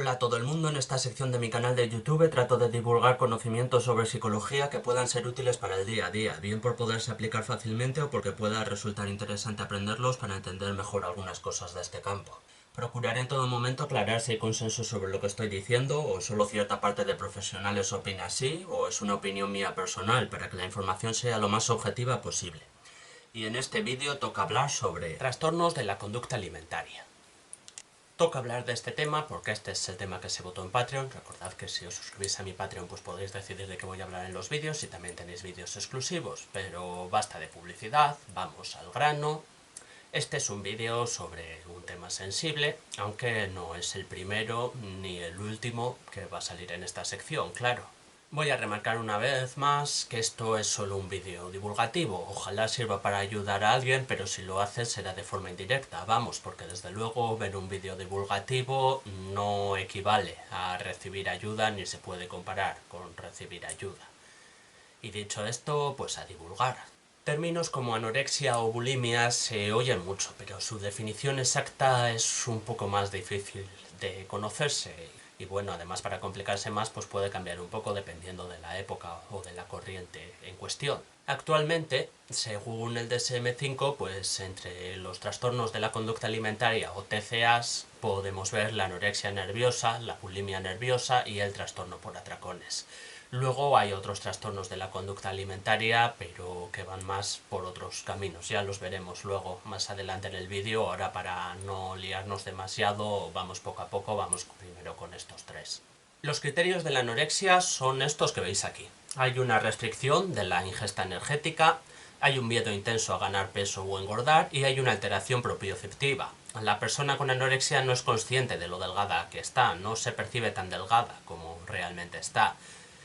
Hola a todo el mundo, en esta sección de mi canal de YouTube trato de divulgar conocimientos sobre psicología que puedan ser útiles para el día a día, bien por poderse aplicar fácilmente o porque pueda resultar interesante aprenderlos para entender mejor algunas cosas de este campo. Procuraré en todo momento aclarar si hay consenso sobre lo que estoy diciendo o solo cierta parte de profesionales opina así o es una opinión mía personal para que la información sea lo más objetiva posible. Y en este vídeo toca hablar sobre trastornos de la conducta alimentaria. Toca hablar de este tema porque este es el tema que se votó en Patreon. Recordad que si os suscribís a mi Patreon pues podéis decidir de qué voy a hablar en los vídeos y también tenéis vídeos exclusivos. Pero basta de publicidad, vamos al grano. Este es un vídeo sobre un tema sensible, aunque no es el primero ni el último que va a salir en esta sección, claro. Voy a remarcar una vez más que esto es solo un vídeo divulgativo. Ojalá sirva para ayudar a alguien, pero si lo hace será de forma indirecta. Vamos, porque desde luego ver un vídeo divulgativo no equivale a recibir ayuda ni se puede comparar con recibir ayuda. Y dicho esto, pues a divulgar. Términos como anorexia o bulimia se oyen mucho, pero su definición exacta es un poco más difícil de conocerse. Y bueno, además para complicarse más, pues puede cambiar un poco dependiendo de la época o de la corriente en cuestión. Actualmente, según el DSM-5, pues entre los trastornos de la conducta alimentaria o TCAs podemos ver la anorexia nerviosa, la bulimia nerviosa y el trastorno por atracones. Luego hay otros trastornos de la conducta alimentaria, pero que van más por otros caminos. Ya los veremos luego más adelante en el vídeo. Ahora, para no liarnos demasiado, vamos poco a poco, vamos primero con estos tres. Los criterios de la anorexia son estos que veis aquí. Hay una restricción de la ingesta energética, hay un miedo intenso a ganar peso o engordar y hay una alteración propioceptiva. La persona con anorexia no es consciente de lo delgada que está, no se percibe tan delgada como realmente está.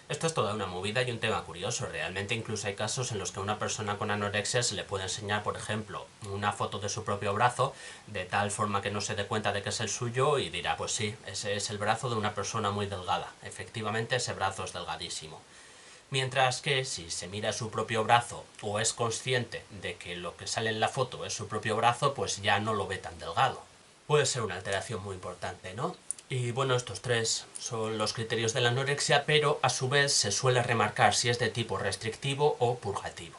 Esto es toda una movida y un tema curioso. Realmente incluso hay casos en los que a una persona con anorexia se le puede enseñar, por ejemplo, una foto de su propio brazo, de tal forma que no se dé cuenta de que es el suyo y dirá, pues sí, ese es el brazo de una persona muy delgada. Efectivamente, ese brazo es delgadísimo. Mientras que si se mira su propio brazo o es consciente de que lo que sale en la foto es su propio brazo, pues ya no lo ve tan delgado. Puede ser una alteración muy importante, ¿no? Y bueno, estos tres son los criterios de la anorexia, pero a su vez se suele remarcar si es de tipo restrictivo o purgativo.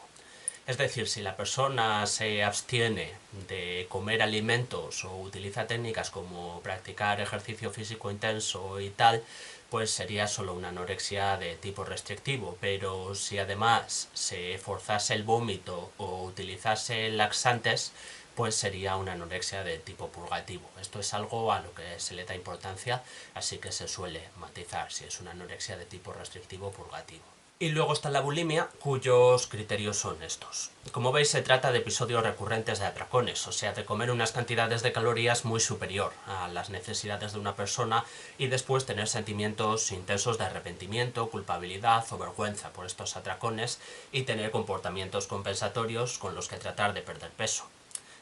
Es decir, si la persona se abstiene de comer alimentos o utiliza técnicas como practicar ejercicio físico intenso y tal, pues sería solo una anorexia de tipo restrictivo. Pero si además se forzase el vómito o utilizase laxantes, pues sería una anorexia de tipo purgativo. Esto es algo a lo que se le da importancia, así que se suele matizar si es una anorexia de tipo restrictivo o purgativo. Y luego está la bulimia, cuyos criterios son estos. Como veis, se trata de episodios recurrentes de atracones, o sea, de comer unas cantidades de calorías muy superior a las necesidades de una persona y después tener sentimientos intensos de arrepentimiento, culpabilidad o vergüenza por estos atracones y tener comportamientos compensatorios con los que tratar de perder peso.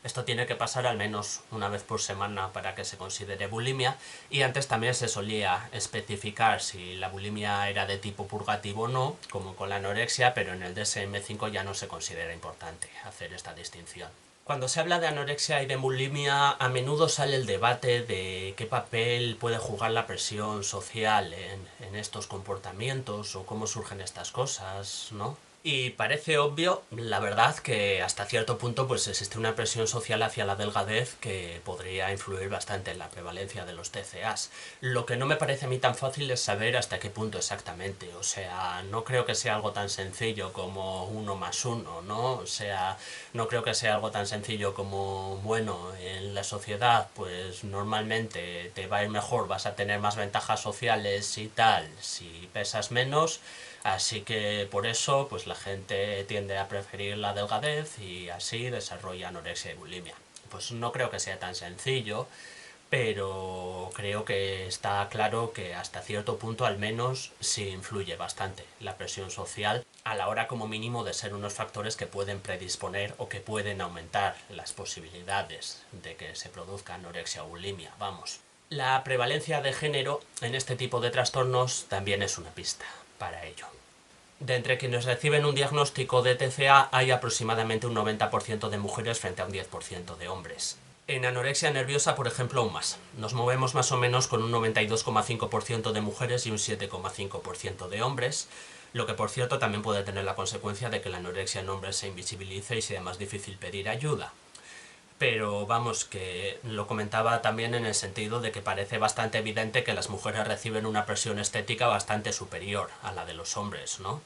Esto tiene que pasar al menos una vez por semana para que se considere bulimia, y antes también se solía especificar si la bulimia era de tipo purgativo o no, como con la anorexia, pero en el DSM-5 ya no se considera importante hacer esta distinción. Cuando se habla de anorexia y de bulimia, a menudo sale el debate de qué papel puede jugar la presión social en estos comportamientos o cómo surgen estas cosas, ¿no? Y parece obvio, la verdad, que hasta cierto punto pues existe una presión social hacia la delgadez que podría influir bastante en la prevalencia de los TCAs. Lo que no me parece a mí tan fácil es saber hasta qué punto exactamente. O sea, no creo que sea algo tan sencillo como 1 más 1, ¿no? O sea, no creo que sea algo tan sencillo como, bueno, en la sociedad pues normalmente te va a ir mejor, vas a tener más ventajas sociales y tal si pesas menos. Así que por eso pues la gente tiende a preferir la delgadez y así desarrolla anorexia y bulimia. Pues no creo que sea tan sencillo, pero creo que está claro que hasta cierto punto al menos sí influye bastante la presión social a la hora como mínimo de ser unos factores que pueden predisponer o que pueden aumentar las posibilidades de que se produzca anorexia o bulimia, vamos. La prevalencia de género en este tipo de trastornos también es una pista para ello. De entre quienes reciben un diagnóstico de TCA hay aproximadamente un 90% de mujeres frente a un 10% de hombres. En anorexia nerviosa, por ejemplo, aún más. Nos movemos más o menos con un 92,5% de mujeres y un 7,5% de hombres, lo que por cierto también puede tener la consecuencia de que la anorexia en hombres se invisibilice y sea más difícil pedir ayuda. Pero vamos, que lo comentaba también en el sentido de que parece bastante evidente que las mujeres reciben una presión estética bastante superior a la de los hombres, ¿no?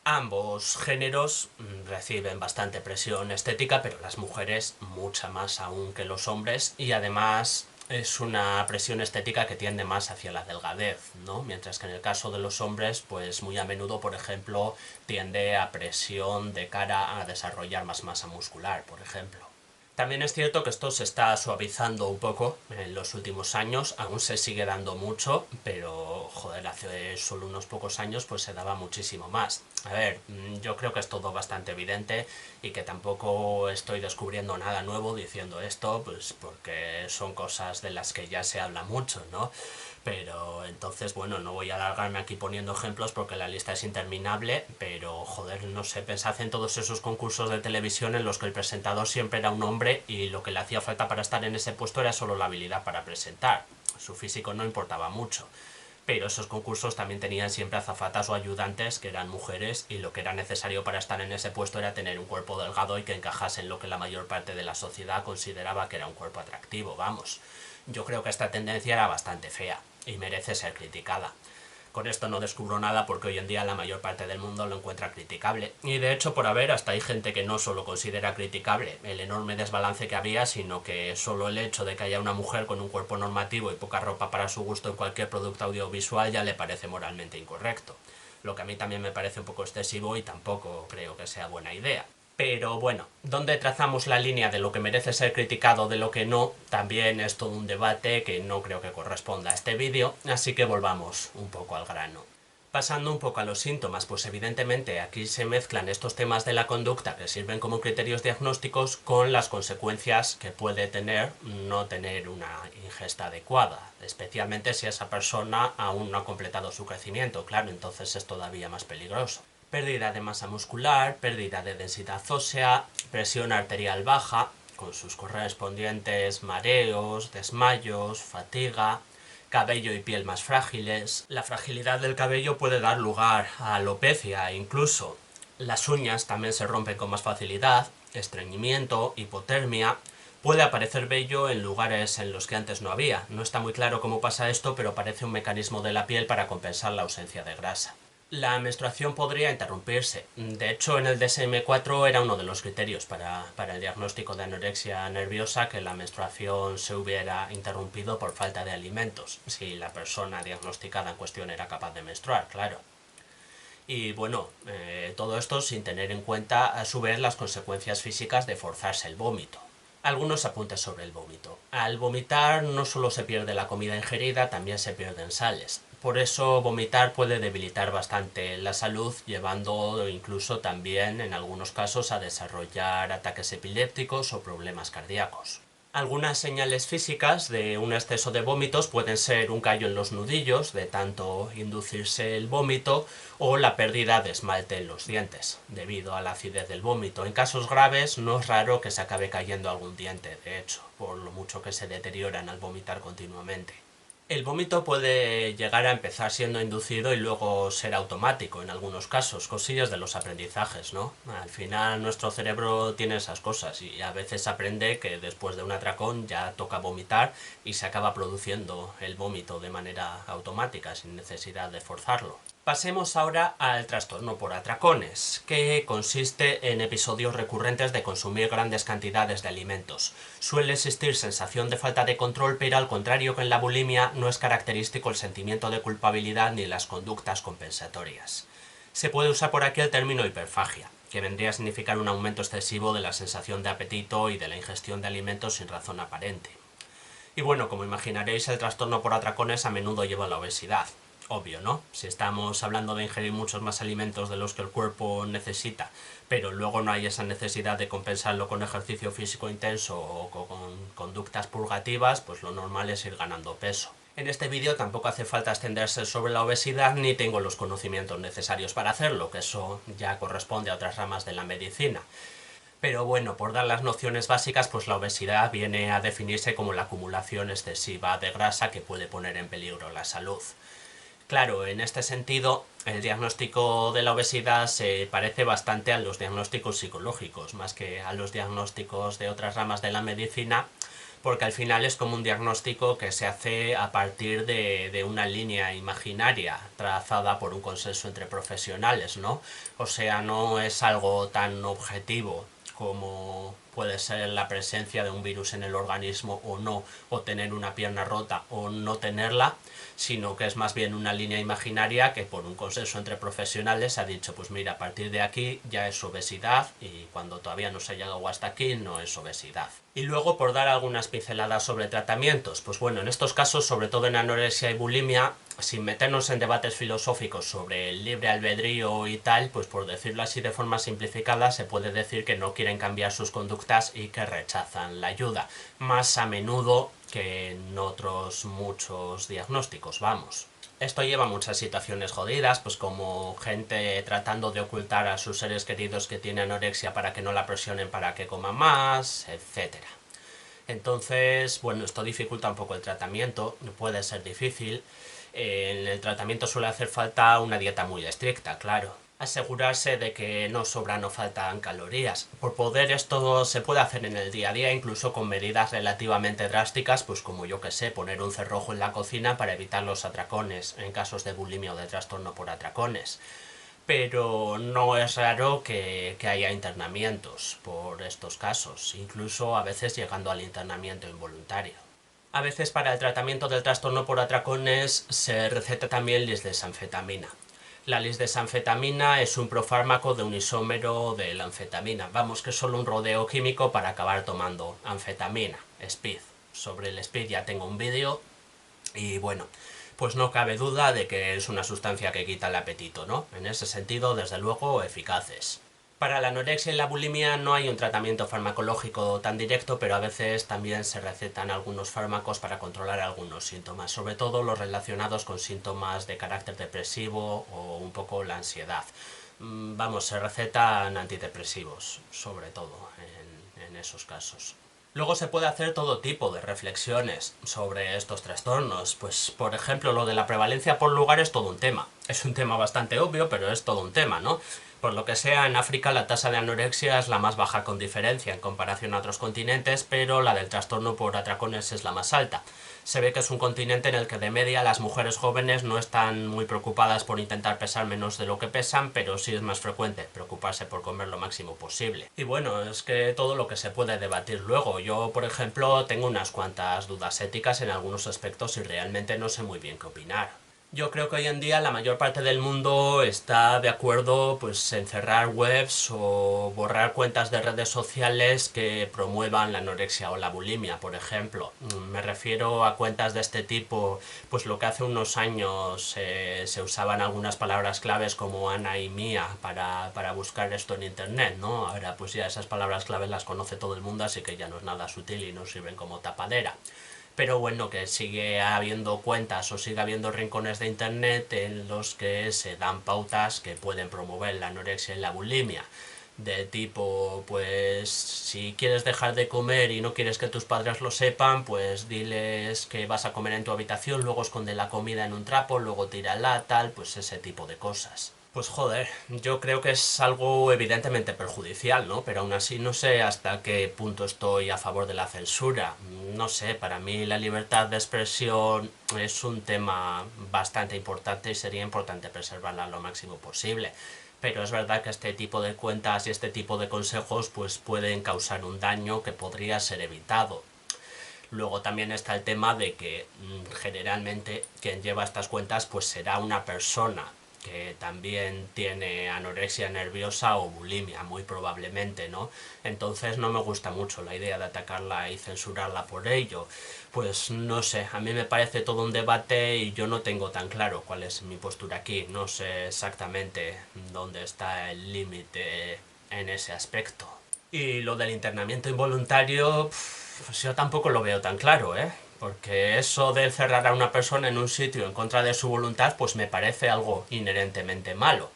Ambos géneros reciben bastante presión estética, pero las mujeres mucha más aún que los hombres, y además es una presión estética que tiende más hacia la delgadez, ¿no? Mientras que en el caso de los hombres, pues muy a menudo, por ejemplo, tiende a presión de cara a desarrollar más masa muscular, por ejemplo. También es cierto que esto se está suavizando un poco en los últimos años, aún se sigue dando mucho, pero joder, hace solo unos pocos años pues se daba muchísimo más. A ver, yo creo que es todo bastante evidente y que tampoco estoy descubriendo nada nuevo diciendo esto, pues porque son cosas de las que ya se habla mucho, ¿no? Pero entonces, bueno, no voy a alargarme aquí poniendo ejemplos porque la lista es interminable, pero joder, no sé, pensad en todos esos concursos de televisión en los que el presentador siempre era un hombre y lo que le hacía falta para estar en ese puesto era solo la habilidad para presentar. Su físico no importaba mucho. Pero esos concursos también tenían siempre azafatas o ayudantes que eran mujeres y lo que era necesario para estar en ese puesto era tener un cuerpo delgado y que encajase en lo que la mayor parte de la sociedad consideraba que era un cuerpo atractivo, vamos. Yo creo que esta tendencia era bastante fea y merece ser criticada. Con esto no descubro nada porque hoy en día la mayor parte del mundo lo encuentra criticable. Y de hecho, por haber, hasta hay gente que no solo considera criticable el enorme desbalance que había, sino que solo el hecho de que haya una mujer con un cuerpo normativo y poca ropa para su gusto en cualquier producto audiovisual ya le parece moralmente incorrecto. Lo que a mí también me parece un poco excesivo y tampoco creo que sea buena idea. Pero bueno, ¿dónde trazamos la línea de lo que merece ser criticado de lo que no? También es todo un debate que no creo que corresponda a este vídeo, así que volvamos un poco al grano. Pasando un poco a los síntomas, pues evidentemente aquí se mezclan estos temas de la conducta que sirven como criterios diagnósticos con las consecuencias que puede tener no tener una ingesta adecuada, especialmente si esa persona aún no ha completado su crecimiento, claro, entonces es todavía más peligroso. Pérdida de masa muscular, pérdida de densidad ósea, presión arterial baja, con sus correspondientes mareos, desmayos, fatiga, cabello y piel más frágiles. La fragilidad del cabello puede dar lugar a alopecia incluso. Las uñas también se rompen con más facilidad, estreñimiento, hipotermia. Puede aparecer vello en lugares en los que antes no había. No está muy claro cómo pasa esto, pero parece un mecanismo de la piel para compensar la ausencia de grasa. La menstruación podría interrumpirse. De hecho, en el DSM-4 era uno de los criterios para el diagnóstico de anorexia nerviosa que la menstruación se hubiera interrumpido por falta de alimentos, si la persona diagnosticada en cuestión era capaz de menstruar, claro. Y bueno, todo esto sin tener en cuenta a su vez las consecuencias físicas de forzarse el vómito. Algunos apuntes sobre el vómito. Al vomitar no solo se pierde la comida ingerida, también se pierden sales. Por eso vomitar puede debilitar bastante la salud, llevando incluso también en algunos casos a desarrollar ataques epilépticos o problemas cardíacos. Algunas señales físicas de un exceso de vómitos pueden ser un callo en los nudillos, de tanto inducirse el vómito, o la pérdida de esmalte en los dientes, debido a la acidez del vómito. En casos graves no es raro que se acabe cayendo algún diente, de hecho, por lo mucho que se deterioran al vomitar continuamente. El vómito puede llegar a empezar siendo inducido y luego ser automático en algunos casos, cosillas de los aprendizajes, ¿no? Al final nuestro cerebro tiene esas cosas y a veces aprende que después de un atracón ya toca vomitar y se acaba produciendo el vómito de manera automática sin necesidad de forzarlo. Pasemos ahora al trastorno por atracones, que consiste en episodios recurrentes de consumir grandes cantidades de alimentos. Suele existir sensación de falta de control, pero al contrario que en la bulimia no es característico el sentimiento de culpabilidad ni las conductas compensatorias. Se puede usar por aquí el término hiperfagia, que vendría a significar un aumento excesivo de la sensación de apetito y de la ingestión de alimentos sin razón aparente. Y bueno, como imaginaréis, el trastorno por atracones a menudo lleva a la obesidad. Obvio, ¿no? Si estamos hablando de ingerir muchos más alimentos de los que el cuerpo necesita, pero luego no hay esa necesidad de compensarlo con ejercicio físico intenso o con conductas purgativas, pues lo normal es ir ganando peso. En este vídeo tampoco hace falta extenderse sobre la obesidad ni tengo los conocimientos necesarios para hacerlo, que eso ya corresponde a otras ramas de la medicina. Pero bueno, por dar las nociones básicas, pues la obesidad viene a definirse como la acumulación excesiva de grasa que puede poner en peligro la salud. Claro, en este sentido, el diagnóstico de la obesidad se parece bastante a los diagnósticos psicológicos, más que a los diagnósticos de otras ramas de la medicina, porque al final es como un diagnóstico que se hace a partir de una línea imaginaria trazada por un consenso entre profesionales, ¿no? O sea, no es algo tan objetivo como puede ser la presencia de un virus en el organismo o no, o tener una pierna rota o no tenerla, sino que es más bien una línea imaginaria que por un consenso entre profesionales ha dicho, pues mira, a partir de aquí ya es obesidad y cuando todavía no se ha llegado hasta aquí no es obesidad. Y luego, por dar algunas pinceladas sobre tratamientos, pues bueno, en estos casos, sobre todo en anorexia y bulimia, sin meternos en debates filosóficos sobre el libre albedrío y tal, pues por decirlo así de forma simplificada, se puede decir que no quieren cambiar sus conductas y que rechazan la ayuda, más a menudo que en otros muchos diagnósticos, vamos. Esto lleva a muchas situaciones jodidas, pues como gente tratando de ocultar a sus seres queridos que tienen anorexia para que no la presionen para que coman más, etcétera. Entonces, bueno, esto dificulta un poco el tratamiento, puede ser difícil. En el tratamiento suele hacer falta una dieta muy estricta, claro. Asegurarse de que no sobran o faltan calorías. Por poder esto se puede hacer en el día a día, incluso con medidas relativamente drásticas, pues como yo que sé, poner un cerrojo en la cocina para evitar los atracones, en casos de bulimia o de trastorno por atracones. Pero no es raro que haya internamientos por estos casos, incluso a veces llegando al internamiento involuntario. A veces para el tratamiento del trastorno por atracones se receta también lisdesanfetamina. La lisdesanfetamina es un profármaco de un isómero de la anfetamina. Vamos, que es solo un rodeo químico para acabar tomando anfetamina, speed. Sobre el speed ya tengo un vídeo y bueno, pues no cabe duda de que es una sustancia que quita el apetito, ¿no? En ese sentido, desde luego, eficaces. Para la anorexia y la bulimia no hay un tratamiento farmacológico tan directo, pero a veces también se recetan algunos fármacos para controlar algunos síntomas, sobre todo los relacionados con síntomas de carácter depresivo o un poco la ansiedad. Vamos, se recetan antidepresivos, sobre todo en esos casos. Luego se puede hacer todo tipo de reflexiones sobre estos trastornos. Pues, por ejemplo, lo de la prevalencia por lugar es todo un tema. Es un tema bastante obvio, pero es todo un tema, ¿no? Por lo que sea, en África la tasa de anorexia es la más baja con diferencia en comparación a otros continentes, pero la del trastorno por atracones es la más alta. Se ve que es un continente en el que de media las mujeres jóvenes no están muy preocupadas por intentar pesar menos de lo que pesan, pero sí es más frecuente preocuparse por comer lo máximo posible. Y bueno, es que todo lo que se puede debatir luego. Yo, por ejemplo, tengo unas cuantas dudas éticas en algunos aspectos y realmente no sé muy bien qué opinar. Yo creo que hoy en día la mayor parte del mundo está de acuerdo pues en cerrar webs o borrar cuentas de redes sociales que promuevan la anorexia o la bulimia, por ejemplo. Me refiero a cuentas de este tipo, pues lo que hace unos años se usaban algunas palabras claves como Ana y Mía para buscar esto en internet, ¿no? Ahora pues ya esas palabras claves las conoce todo el mundo, así que ya no es nada sutil y no sirven como tapadera. Pero bueno, que sigue habiendo cuentas o sigue habiendo rincones de internet en los que se dan pautas que pueden promover la anorexia y la bulimia. De tipo, pues si quieres dejar de comer y no quieres que tus padres lo sepan, pues diles que vas a comer en tu habitación, luego esconde la comida en un trapo, luego tírala, tal, pues ese tipo de cosas. Pues joder, yo creo que es algo evidentemente perjudicial, ¿no? Pero aún así no sé hasta qué punto estoy a favor de la censura. No sé, para mí la libertad de expresión es un tema bastante importante y sería importante preservarla lo máximo posible. Pero es verdad que este tipo de cuentas y este tipo de consejos pues pueden causar un daño que podría ser evitado. Luego también está el tema de que generalmente quien lleva estas cuentas pues será una persona que también tiene anorexia nerviosa o bulimia, muy probablemente, ¿no? Entonces no me gusta mucho la idea de atacarla y censurarla por ello. Pues no sé, a mí me parece todo un debate y yo no tengo tan claro cuál es mi postura aquí. No sé exactamente dónde está el límite en ese aspecto. Y lo del internamiento involuntario, pues yo tampoco lo veo tan claro, ¿eh? Porque eso de cerrar a una persona en un sitio en contra de su voluntad, pues me parece algo inherentemente malo.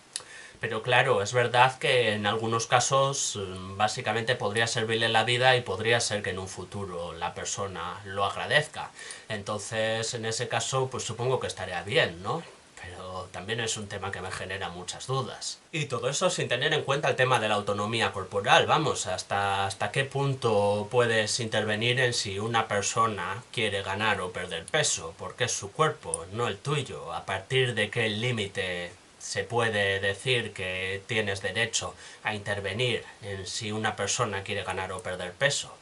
Pero claro, es verdad que en algunos casos básicamente podría servirle la vida y podría ser que en un futuro la persona lo agradezca. Entonces, en ese caso, pues supongo que estaría bien, ¿no? Pero también es un tema que me genera muchas dudas. Y todo eso sin tener en cuenta el tema de la autonomía corporal, vamos, hasta qué punto puedes intervenir en si una persona quiere ganar o perder peso, porque es su cuerpo, no el tuyo, a partir de qué límite se puede decir que tienes derecho a intervenir en si una persona quiere ganar o perder peso.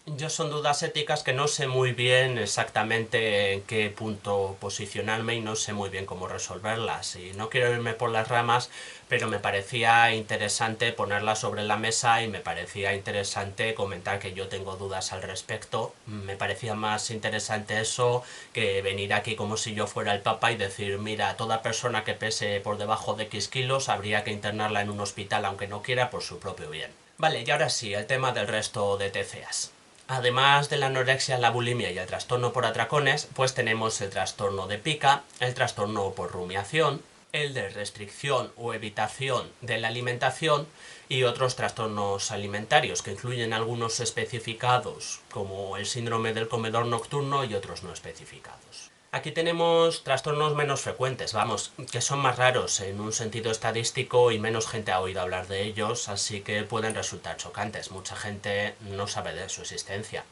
Yo son dudas éticas que no sé muy bien exactamente en qué punto posicionarme y no sé muy bien cómo resolverlas. Y no quiero irme por las ramas, pero me parecía interesante ponerlas sobre la mesa y me parecía interesante comentar que yo tengo dudas al respecto. Me parecía más interesante eso que venir aquí como si yo fuera el Papa y decir, mira, toda persona que pese por debajo de X kilos habría que internarla en un hospital aunque no quiera por su propio bien. Vale, y ahora sí, el tema del resto de TCAs. Además de la anorexia, la bulimia y el trastorno por atracones, pues tenemos el trastorno de pica, el trastorno por rumiación, el de restricción o evitación de la alimentación y otros trastornos alimentarios que incluyen algunos especificados como el síndrome del comedor nocturno y otros no especificados. Aquí tenemos trastornos menos frecuentes, vamos, que son más raros en un sentido estadístico y menos gente ha oído hablar de ellos, así que pueden resultar chocantes. Mucha gente no sabe de su existencia.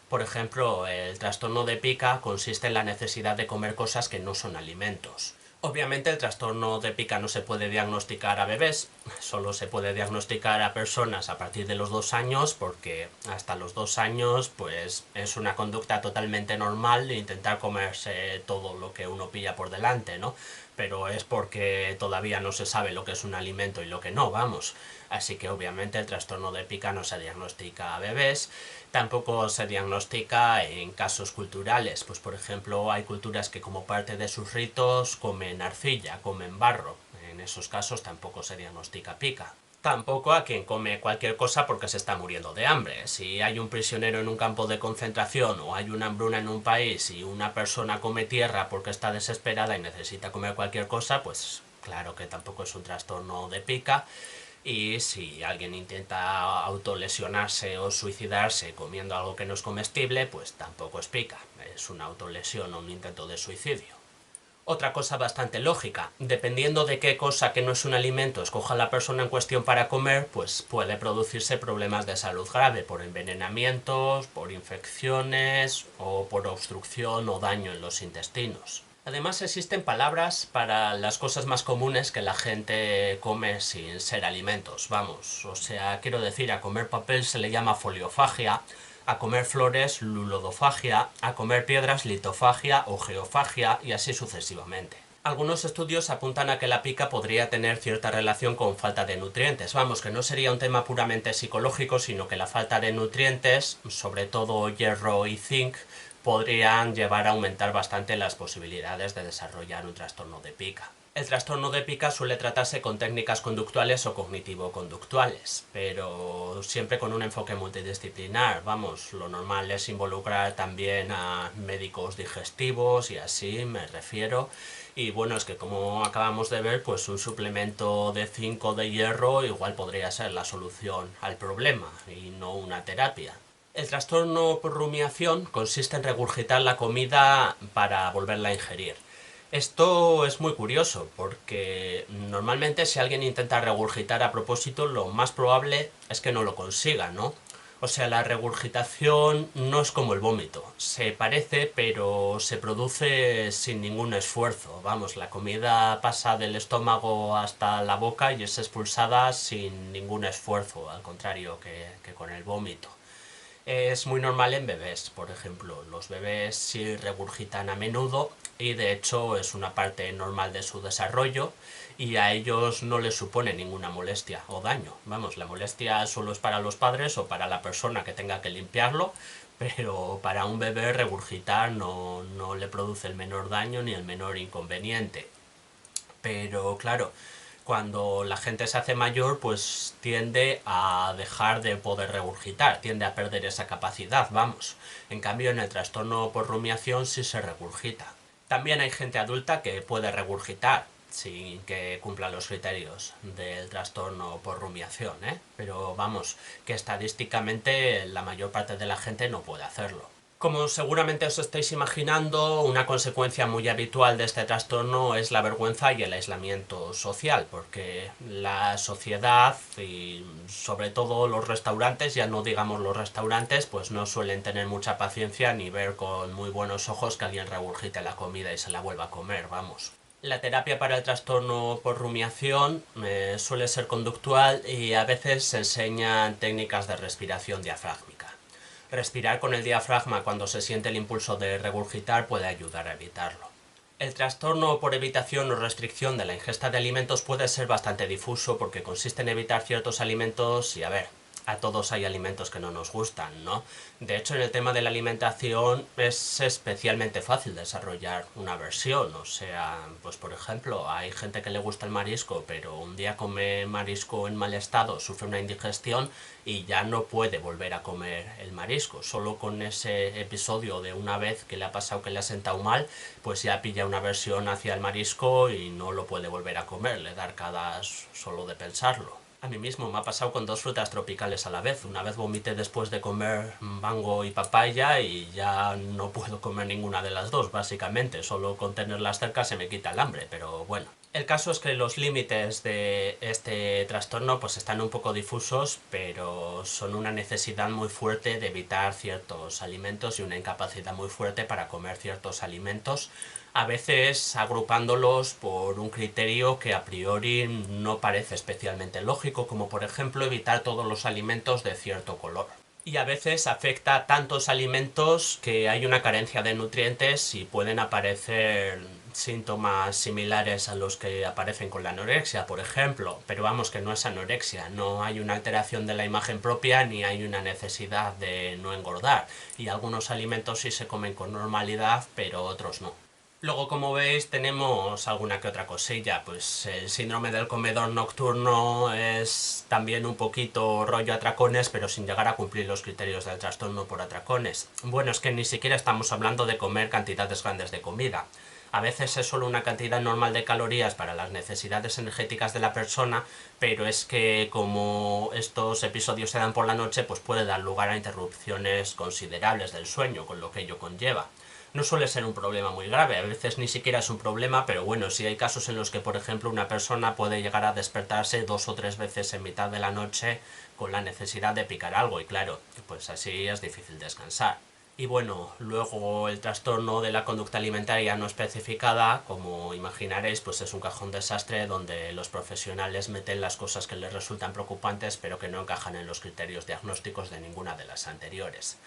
Por ejemplo, el trastorno de pica consiste en la necesidad de comer cosas que no son alimentos. Obviamente el trastorno de pica no se puede diagnosticar a bebés, solo se puede diagnosticar a personas a partir de los 2 años, porque hasta los 2 años pues es una conducta totalmente normal de intentar comerse todo lo que uno pilla por delante, ¿no? Pero es porque todavía no se sabe lo que es un alimento y lo que no, vamos. Así que obviamente el trastorno de pica no se diagnostica a bebés, tampoco se diagnostica en casos culturales, pues por ejemplo hay culturas que como parte de sus ritos comen arcilla, comen barro, en esos casos tampoco se diagnostica pica. Tampoco a quien come cualquier cosa porque se está muriendo de hambre. Si hay un prisionero en un campo de concentración o hay una hambruna en un país y una persona come tierra porque está desesperada y necesita comer cualquier cosa, pues claro que tampoco es un trastorno de pica. Y si alguien intenta autolesionarse o suicidarse comiendo algo que no es comestible, pues tampoco es pica. Es una autolesión o un intento de suicidio. Otra cosa bastante lógica, dependiendo de qué cosa que no es un alimento escoja la persona en cuestión para comer, pues puede producirse problemas de salud grave por envenenamientos, por infecciones o por obstrucción o daño en los intestinos. Además existen palabras para las cosas más comunes que la gente come sin ser alimentos, vamos, o sea, quiero decir, a comer papel se le llama foliofagia, a comer flores lulodofagia, a comer piedras litofagia o geofagia y así sucesivamente. Algunos estudios apuntan a que la pica podría tener cierta relación con falta de nutrientes. Vamos, que no sería un tema puramente psicológico, sino que la falta de nutrientes, sobre todo hierro y zinc, podrían llevar a aumentar bastante las posibilidades de desarrollar un trastorno de pica. El trastorno de pica suele tratarse con técnicas conductuales o cognitivo-conductuales, pero siempre con un enfoque multidisciplinar. Vamos, lo normal es involucrar también a médicos digestivos y así me refiero. Y bueno, es que como acabamos de ver, pues un suplemento de zinc o de hierro igual podría ser la solución al problema y no una terapia. El trastorno por rumiación consiste en regurgitar la comida para volverla a ingerir. Esto es muy curioso porque normalmente si alguien intenta regurgitar a propósito lo más probable es que no lo consiga, ¿no? O sea, la regurgitación no es como el vómito. Se parece, pero se produce sin ningún esfuerzo. Vamos, la comida pasa del estómago hasta la boca y es expulsada sin ningún esfuerzo, al contrario que con el vómito. Es muy normal en bebés, por ejemplo. Los bebés sí regurgitan a menudo y de hecho es una parte normal de su desarrollo y a ellos no les supone ninguna molestia o daño. Vamos, la molestia solo es para los padres o para la persona que tenga que limpiarlo, pero para un bebé regurgitar no le produce el menor daño ni el menor inconveniente. Pero claro, cuando la gente se hace mayor, pues tiende a dejar de poder regurgitar, tiende a perder esa capacidad, vamos. En cambio, en el trastorno por rumiación sí se regurgita. También hay gente adulta que puede regurgitar. sin que cumpla los criterios del trastorno por rumiación, ¿eh? Pero vamos, que estadísticamente la mayor parte de la gente no puede hacerlo. Como seguramente os estáis imaginando, una consecuencia muy habitual de este trastorno es la vergüenza y el aislamiento social, porque la sociedad y sobre todo los restaurantes, ya no digamos los restaurantes, pues no suelen tener mucha paciencia ni ver con muy buenos ojos que alguien regurgite la comida y se la vuelva a comer, vamos. La terapia para el trastorno por rumiación suele ser conductual y a veces se enseñan técnicas de respiración diafragmática. Respirar con el diafragma cuando se siente el impulso de regurgitar puede ayudar a evitarlo. El trastorno por evitación o restricción de la ingesta de alimentos puede ser bastante difuso porque consiste en evitar ciertos alimentos y a todos hay alimentos que no nos gustan, ¿no? De hecho, en el tema de la alimentación es especialmente fácil desarrollar una aversión, o sea, pues por ejemplo, hay gente que le gusta el marisco, pero un día come marisco en mal estado, sufre una indigestión y ya no puede volver a comer el marisco. Solo con ese episodio de una vez que le ha pasado que le ha sentado mal, pues ya pilla una aversión hacia el marisco y no lo puede volver a comer, le da arcadas solo de pensarlo. A mí mismo me ha pasado con 2 frutas tropicales a la vez. Una vez vomité después de comer mango y papaya y ya no puedo comer ninguna de las dos, básicamente. Solo con tenerlas cerca se me quita el hambre, pero bueno. El caso es que los límites de este trastorno pues están un poco difusos, pero son una necesidad muy fuerte de evitar ciertos alimentos y una incapacidad muy fuerte para comer ciertos alimentos, a veces agrupándolos por un criterio que a priori no parece especialmente lógico, como por ejemplo evitar todos los alimentos de cierto color. Y a veces afecta a tantos alimentos que hay una carencia de nutrientes y pueden aparecer síntomas similares a los que aparecen con la anorexia, por ejemplo, pero vamos, que no es anorexia, no hay una alteración de la imagen propia ni hay una necesidad de no engordar, y algunos alimentos sí se comen con normalidad, pero otros no. Luego, como veis, tenemos alguna que otra cosilla. Pues el síndrome del comedor nocturno es también un poquito rollo atracones, pero sin llegar a cumplir los criterios del trastorno por atracones. Bueno, es que ni siquiera estamos hablando de comer cantidades grandes de comida. A veces es solo una cantidad normal de calorías para las necesidades energéticas de la persona, pero es que como estos episodios se dan por la noche, pues puede dar lugar a interrupciones considerables del sueño, con lo que ello conlleva. No suele ser un problema muy grave, a veces ni siquiera es un problema, pero bueno, sí hay casos en los que, por ejemplo, una persona puede llegar a despertarse 2 o 3 veces en mitad de la noche con la necesidad de picar algo, y claro, pues así es difícil descansar. Y bueno, luego el trastorno de la conducta alimentaria no especificada, como imaginaréis, pues es un cajón desastre donde los profesionales meten las cosas que les resultan preocupantes pero que no encajan en los criterios diagnósticos de ninguna de las anteriores.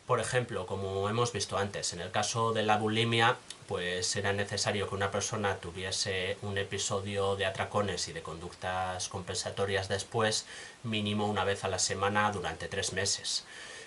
Por ejemplo, como hemos visto antes, en el caso de la bulimia, pues era necesario que una persona tuviese un episodio de atracones y de conductas compensatorias después, mínimo una vez a la semana durante 3 meses.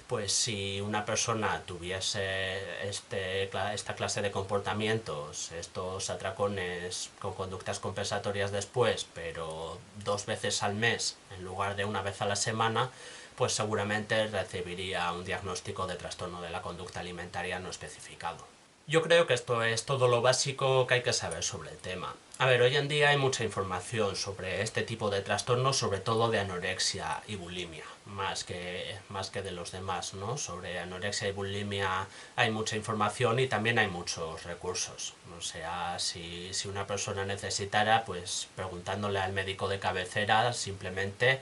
Pues si una persona tuviese esta clase de comportamientos, estos atracones con conductas compensatorias después, pero 2 veces al mes en lugar de una vez a la semana, pues seguramente recibiría un diagnóstico de trastorno de la conducta alimentaria no especificado. Yo creo que esto es todo lo básico que hay que saber sobre el tema. A ver, hoy en día hay mucha información sobre este tipo de trastornos, sobre todo de anorexia y bulimia, más que de los demás, ¿no? Sobre anorexia y bulimia hay mucha información y también hay muchos recursos. O sea, si una persona necesitara, pues preguntándole al médico de cabecera, simplemente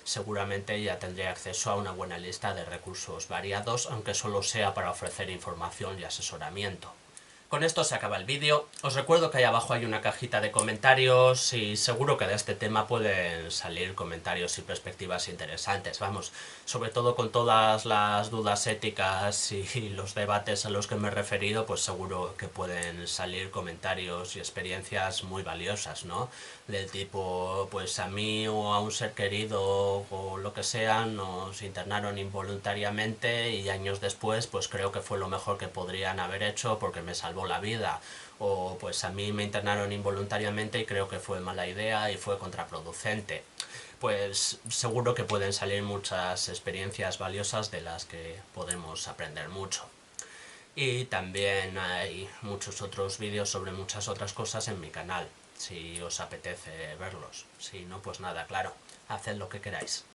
seguramente ya tendría acceso a una buena lista de recursos variados, aunque solo sea para ofrecer información y asesoramiento. Con esto se acaba el vídeo. Os recuerdo que ahí abajo hay una cajita de comentarios y seguro que de este tema pueden salir comentarios y perspectivas interesantes. Vamos, sobre todo con todas las dudas éticas y los debates a los que me he referido, pues seguro que pueden salir comentarios y experiencias muy valiosas, ¿no? Del tipo, pues a mí o a un ser querido o lo que sea nos internaron involuntariamente y años después pues creo que fue lo mejor que podrían haber hecho porque me salvó la vida, o pues a mí me internaron involuntariamente y creo que fue mala idea y fue contraproducente. Pues seguro que pueden salir muchas experiencias valiosas de las que podemos aprender mucho. Y también hay muchos otros vídeos sobre muchas otras cosas en mi canal. si os apetece verlos. Si no, pues nada, claro, haced lo que queráis.